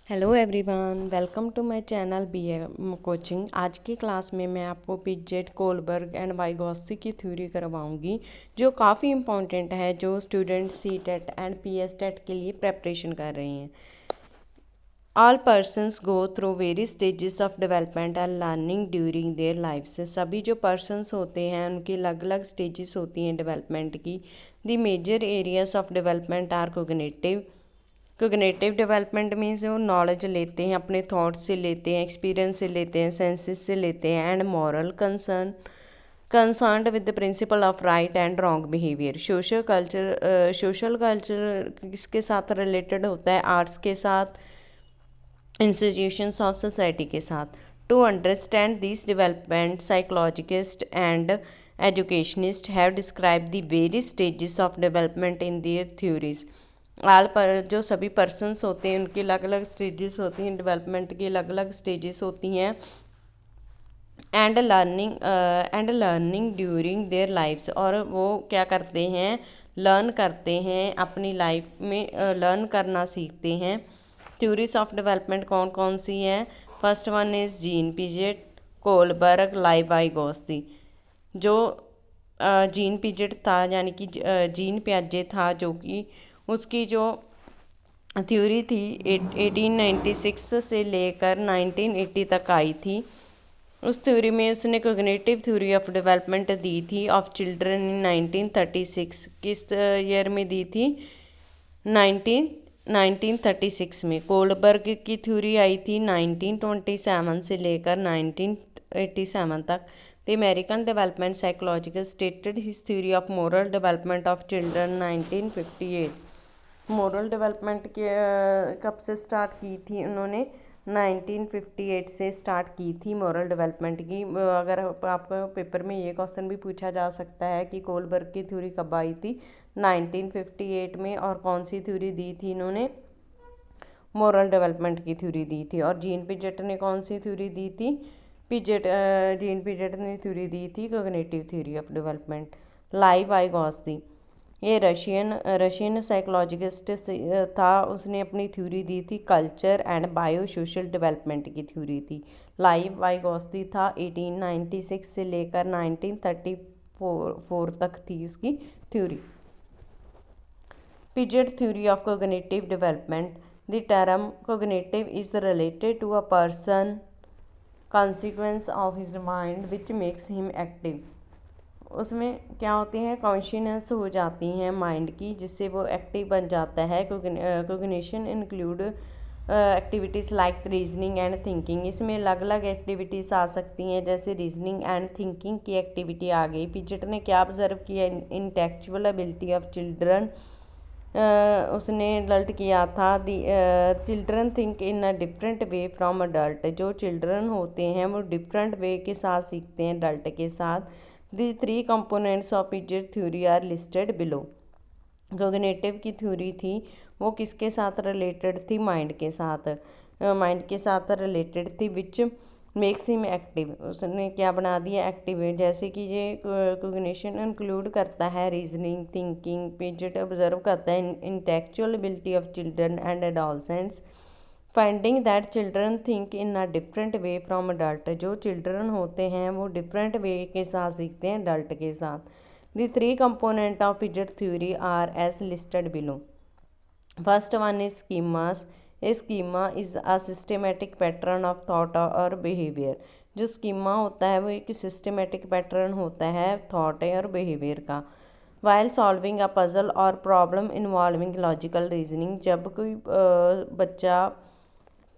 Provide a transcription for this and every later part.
Hello everyone, welcome to my channel coaching. आज की class में मैं आपको पिजेट, कोलबर्ग एंड वाइगॉस्की की थ्योरी करवाऊंगी, जो काफ़ी इम्पॉर्टेंट है, जो स्टूडेंट सीटेट एंड पीएसटेट के लिए प्रेपरेशन कर रहे हैं। All persons go through various stages of development and learning during their lives. सभी जो पर्सनस होते हैं उनकी अलग अलग स्टेजेस होती हैं डेवलपमेंट की। The major areas of development are cognitive development means वो नॉलेज लेते हैं, अपने थॉट्स से लेते हैं, एक्सपीरियंस से लेते हैं, सेंसेस से लेते हैं। And moral concerned with the principle of right and wrong behaviour. Social culture किसके साथ रिलेटेड होता है? आर्ट्स के साथ, इंस्टीट्यूशंस ऑफ सोसाइटी के साथ। To understand this development, psychologist and educationist have describe the various stages of development in their theories. All पर जो सभी पर्सनस होते हैं उनकी अलग अलग स्टेजेस होती हैं, डेवलपमेंट की अलग अलग स्टेजेस होती हैं। And learning during their lives, और वो क्या करते हैं? लर्न करते हैं, अपनी लाइफ में लर्न करना सीखते हैं। थ्योरीज ऑफ डेवलपमेंट कौन कौन सी हैं? First one is Jean Piaget, Kohlberg, लाइबाइगोस्की। जो जीन पिजेट था, यानी कि जीन पियाजे था, जो कि उसकी जो थ्योरी थी 1896 से लेकर 1980 तक आई थी। उस थ्योरी में उसने कोग्निटिव थ्योरी ऑफ डेवलपमेंट दी थी ऑफ चिल्ड्रन इन 1936। किस ईयर में दी थी? 1936 में। कोल्डबर्ग की थ्योरी आई थी 1927 से लेकर 1987 तक। The American development psychologist stated his theory of moral development of children 1958। Moral development के कब से स्टार्ट की थी उन्होंने? 1958 से स्टार्ट की थी मोरल डेवलपमेंट की। अगर आपको पेपर में ये क्वेश्चन भी पूछा जा सकता है कि कोलबर्ग की थ्योरी कब आई थी? 1958 में। और कौन सी थ्योरी दी थी इन्होंने? मोरल डेवलपमेंट की थ्योरी दी थी। और जीन पिजेट ने कौन सी थ्योरी दी थी? जीन पिजेट ने थ्योरी दी थी कोग्निटिव थ्योरी ऑफ डेवलपमेंट। लाइबाइगोस्की, ये रशियन साइकोलॉजिस्ट था, उसने अपनी थ्योरी दी थी culture and bio social development की थ्योरी थी। लाइबाइगोस्की था 1896 से लेकर 1934 तक थी इसकी थ्योरी। Piaget theory of cognitive development. The term cognitive is related to a person consequence of his mind which makes him active। उसमें क्या होती हैं? कॉन्शियसनेस हो जाती हैं माइंड की, जिससे वो एक्टिव बन जाता है। Cognition include activities like reasoning and thinking. इसमें अलग अलग एक्टिविटीज़ आ सकती हैं, जैसे रीजनिंग एंड थिंकिंग की एक्टिविटी आ गई। पिजेट ने क्या ऑब्जर्व किया? Intellectual ability of children. उसने अडल्ट किया था the children think in a different way from adult. जो चिल्ड्रन होते हैं वो डिफरेंट वे के साथ सीखते हैं अडल्ट के साथ। The three components of Piaget theory are listed below. Cognitive की थ्योरी थी, वो किसके साथ रिलेटेड थी? माइंड के साथ। माइंड के साथ रिलेटेड थी, विच मेक्स हिम एक्टिव। उसने क्या बना दिया? एक्टिव। जैसे कि ये कोग्निशन इंक्लूड करता है रीजनिंग, थिंकिंग। पिजेट ऑब्जर्व करता है intellectual ability of children and adolescents, finding that children think in a different way from adult. जो चिल्ड्रन होते हैं वो डिफरेंट वे के साथ सीखते हैं अडल्ट के साथ। The three component of Piaget theory are as listed below. First one is schemas. A schema is a systematic pattern of thought और बिहेवियर। जो स्कीमा होता है वो एक सिस्टमेटिक पैटर्न होता है थॉट और बिहेवियर का। वाइल सॉल्विंग अ पजल और प्रॉब्लम इन्वॉल्विंग लॉजिकल रीजनिंग। जब कोई बच्चा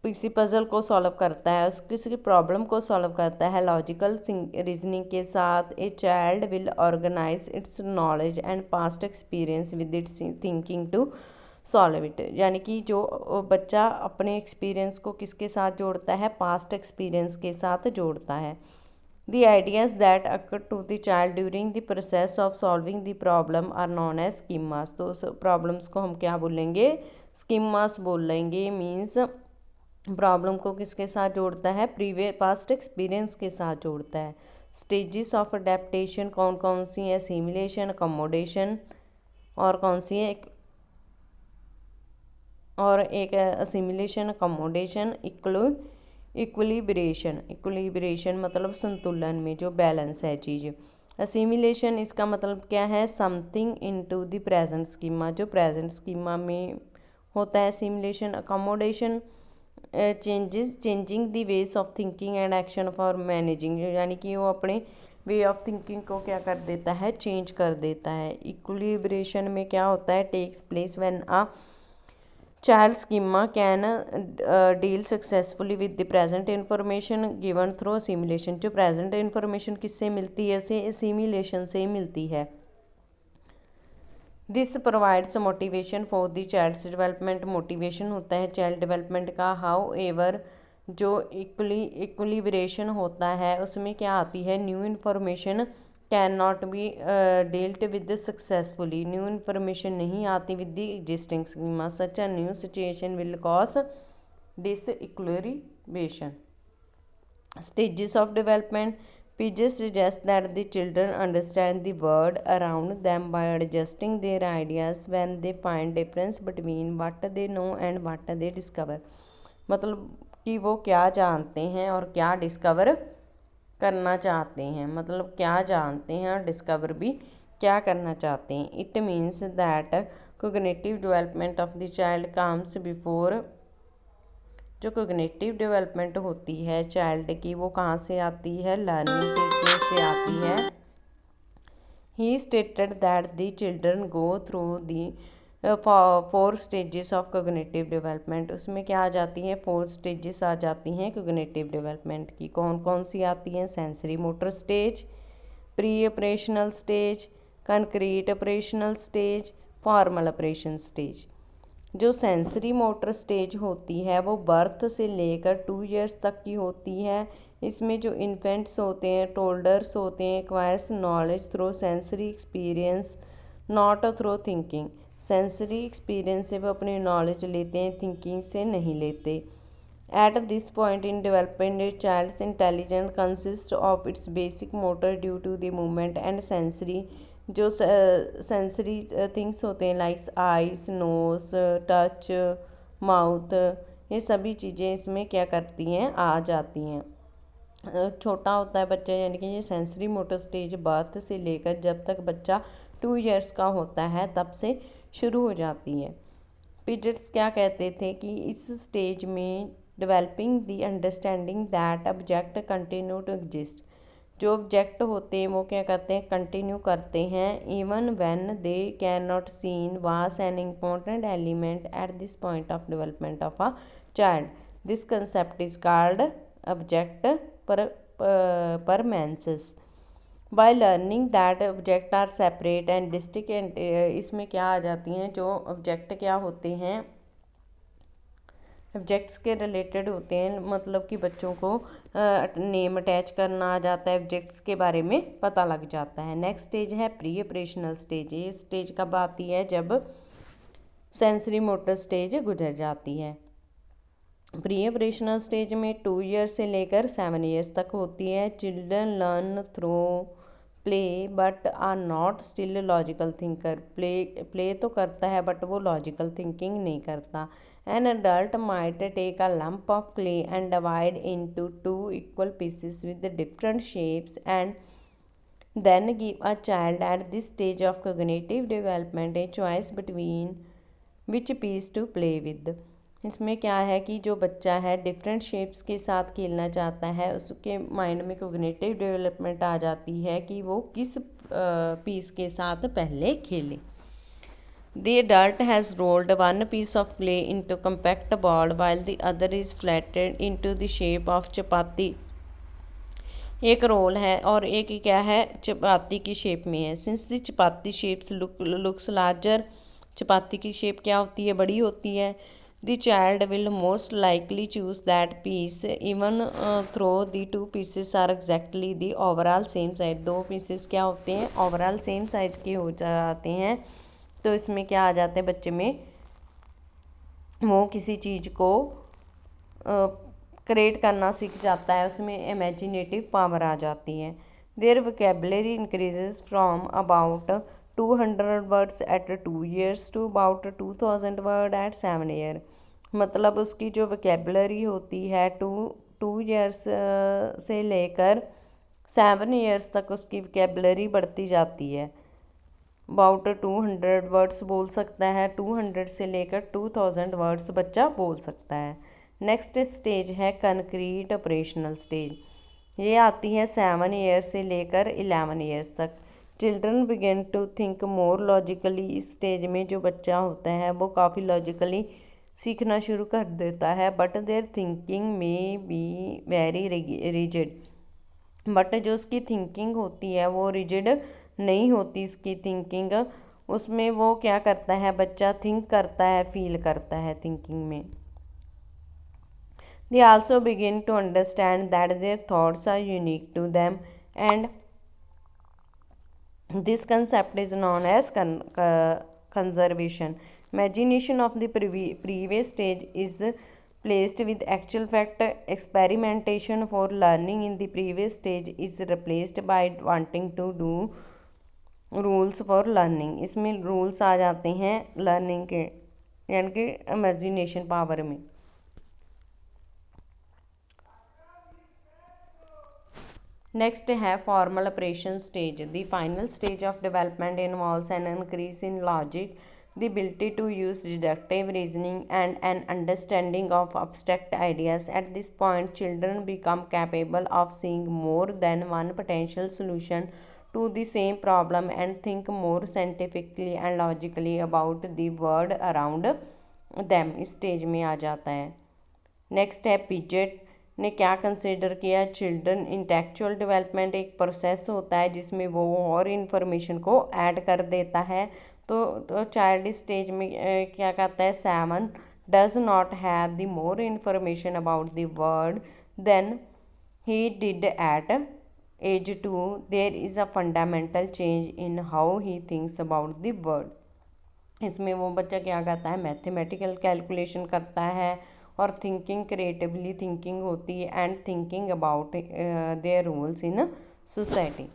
किसी पजल को सॉल्व करता है, उस किसी प्रॉब्लम को सॉल्व करता है लॉजिकल रीजनिंग के साथ, a child will organise its knowledge and past experience with its thinking to solve it. यानी कि जो बच्चा अपने एक्सपीरियंस को किसके साथ जोड़ता है? पास्ट एक्सपीरियंस के साथ जोड़ता है। The ideas that occur to the child during the process of solving the problem are known as schemas. तो उस प्रॉब्लम्स को हम क्या बोलेंगे? स्कीमास बोलेंगे। मीन्स प्रॉब्लम को किसके साथ जोड़ता है? प्रीवियस पास्ट एक्सपीरियंस के साथ जोड़ता है। स्टेजेस ऑफ अडेप्टेशन कौन कौन सी है? सिमुलेशन, अकोमोडेशन, और कौन सी है? और एक है असिमिलेशन, अकोमोडेशन, इक्विलिब्रेशन मतलब संतुलन में, जो बैलेंस है चीज़। असिमिलेशन इसका मतलब क्या है, something into the present schema, जो प्रेजेंट स्कीमा में होता है assimilation. Accommodation changing the ways of thinking and action for managing, यानी कि वो अपने वे ऑफ थिंकिंग को क्या कर देता है, चेंज कर देता है। इक्विलिब्रेशन में क्या होता है, takes place when a child schema can deal successfully with the present information given through assimilation. जो प्रेजेंट इंफॉर्मेशन किससे मिलती है, उसे असिमिलेशन से मिलती है। This provides motivation for the child's development, motivation होता है चाइल्ड डेवलपमेंट का। हाउ एवर जो इक्विलिब्रेशन होता है उसमें क्या आती है, new information can not be dealt with successfully, new information नहीं आती with the existing schema, such a new situation will cause disequilibration. Stages of development. Piaget suggests that the children understand the world around them by adjusting their ideas when they find difference between what they know and what they discover. मतलब कि वो क्या जानते हैं और क्या discover करना चाहते हैं, मतलब क्या जानते हैं और डिस्कवर भी क्या करना चाहते हैं। It means that cognitive development of the child comes before, जो कोग्निटिव डेवलपमेंट होती है चाइल्ड की वो कहाँ से आती है, लर्निंग के से आती है। ही stated that the children go through the 4 stages of cognitive development. उसमें क्या आ जाती हैं, 4 स्टेजेस आ जाती हैं कोग्निटिव डेवलपमेंट की। कौन कौन सी आती हैं, sensory motor stage, pre operational stage, concrete operational stage, formal operation stage. जो सेंसरी मोटर स्टेज होती है वो बर्थ से लेकर 2 ईयर्स तक की होती है। इसमें जो इन्फेंट्स होते हैं, टोल्डर्स होते हैं, acquires knowledge through sensory experience not through thinking. Sensory experience से वो अपनी नॉलेज लेते हैं, थिंकिंग से नहीं लेते। At this point in development a child's intelligence consist of its basic motor due to the movement and sensory, जो sensory things होते हैं like eyes, nose, touch, mouth, ये सभी चीज़ें इसमें क्या करती हैं, आ जाती हैं। छोटा होता है बच्चा, यानी कि ये सेंसरी मोटर स्टेज बर्थ से लेकर जब तक बच्चा 2 ईयर्स का होता है तब से शुरू हो जाती है। पिजेट्स क्या कहते थे कि इस स्टेज में developing the understanding that object continue to exist, जो ऑब्जेक्ट होते हैं वो क्या करते हैं, कंटिन्यू करते हैं। Even when they can not seen was an important element at this point of development of a child. This concept is called object permanence. By learning that object are separate and distinct, इसमें क्या आ जाती हैं, जो object क्या होते हैं, objects के related होते हैं, मतलब कि बच्चों को नेम अटैच करना आ जाता है, ऑब्जेक्ट्स के बारे में पता लग जाता है। नेक्स्ट स्टेज है प्री ऑपरेशनल स्टेज। ये स्टेज कब आती है, जब सेंसरी मोटर स्टेज गुजर जाती है। प्री ऑपरेशनल स्टेज में 2 ईयर्स से लेकर 7 ईयर्स तक होती है। Children learn through play but are not still logical thinker. Play तो करता है बट वो लॉजिकल थिंकिंग नहीं करता। An adult might take a lump of clay and divide into 2 equal pieces with different shapes and then give a child at this stage of cognitive development a choice between which piece to play with. इसमें क्या है कि जो बच्चा है different shapes के साथ खेलना चाहता है, उसके माइंड में कोग्निटिव डेवलपमेंट आ जाती है कि वो किस पीस के साथ पहले खेले। The adult has rolled one piece of clay into compact ball while the other is flattened into the shape of chapati. एक रोल है और एक क्या है, चपाती की शेप में है। Since the chapati shapes looks larger, chapati की शेप क्या होती है, बड़ी होती है। The child will most likely choose that piece even though the 2 pieces are exactly the overall same size. 2 pieces क्या होते हैं, ओवरऑल सेम साइज के हो जाते हैं। तो इसमें क्या आ जाते हैं, बच्चे में वो किसी चीज़ को क्रिएट करना सीख जाता है, उसमें इमेजिनेटिव पावर आ जाती है। Their vocabulary increases from about 200 words at 2 years to about 2000 word at 7 year. मतलब उसकी जो वोकेबलरी होती है 2 ईयर्स से लेकर 7 ईयर्स तक उसकी वोकेबलरी बढ़ती जाती है। अबाउट 200 वर्ड्स बोल सकता है, 200 से लेकर 2000 वर्ड्स बच्चा बोल सकता है। नेक्स्ट स्टेज है कंक्रीट ऑपरेशनल स्टेज। ये आती है 7 ईयर्स से लेकर 11 ईयर्स तक। Children begin to think more logically. इस स्टेज में जो बच्चा होता है वो काफ़ी लॉजिकली सीखना शुरू कर देता है, बट देयर थिंकिंग में बी वेरी रिजिड। बट जो उसकी थिंकिंग होती है वो रिजिड नहीं होती। इसकी थिंकिंग उसमें वो क्या करता है, बच्चा थिंक करता है, फील करता है थिंकिंग में। They also begin to understand that their thoughts are unique to them, and this concept is known as conservation. Imagination of the previous stage is placed with actual fact. Experimentation for learning in the previous stage is replaced by wanting to do rules for learning. इसमें rules आ जाते हैं learning के, यानी कि imagination power में। Next है formal operation stage. The final stage of development involves an increase in logic, the ability to use deductive reasoning, and an understanding of abstract ideas. At this point, children become capable of seeing more than one potential solution to the same problem and think more scientifically and logically about the world around them. इस stage में आ जाता है। Next है पिजेट ने क्या consider किया। Children intellectual development एक process होता है जिसमें वो और इन्फॉर्मेशन को ऐड कर देता है। तो चाइल्ड स्टेज में क्या कहता है, 7 does not have the more information about the world than he did at age 2। There is a fundamental change in how he thinks about the world. इसमें वो बच्चा क्या करता है, मैथमेटिकल कैलकुलेशन करता है और थिंकिंग क्रिएटिवली थिंकिंग होती है and thinking about their roles in society.